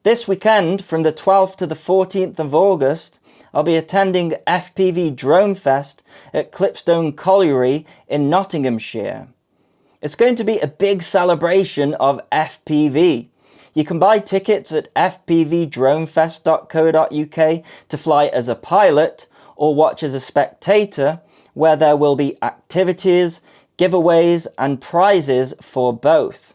This weekend, from the 12th to the 14th of August, I'll be attending FPV Drone Fest at Clipstone Colliery in Nottinghamshire. It's going to be a big celebration of FPV. You can buy tickets at fpvdronefest.co.uk to fly as a pilot or watch as a spectator, where there will be activities, giveaways and prizes for both.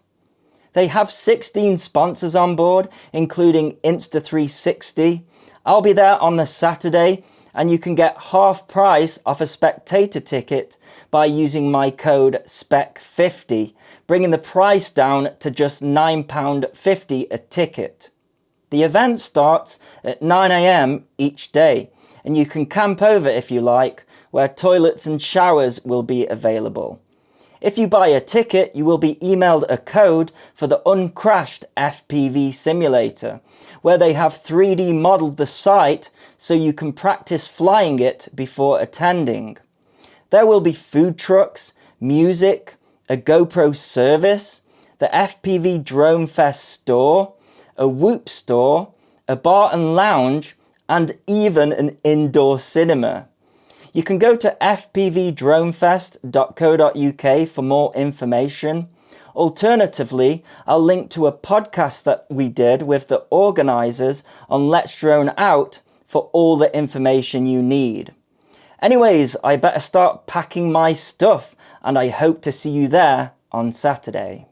They have 16 sponsors on board, including insta360. I'll be there on the Saturday, and you can get half price off a spectator ticket by using my code SPEC50, bringing the price down to just £9.50 a ticket. The event starts at 9 AM each day, and you can camp over if you like, where toilets and showers will be available. If you buy a ticket, you will be emailed a code for the uncrashed FPV simulator, where they have 3D modeled the site so you can practice flying it before attending. There will be food trucks, music, a GoPro service, the FPV Drone Fest store, a Whoop store, a bar and lounge, and even an indoor cinema. You can go to fpvdronefest.co.uk for more information. Alternatively, I'll link to a podcast that we did with the organisers on Let's Drone Out for all the information you need. Anyways, I better start packing my stuff, and I hope to see you there on Saturday.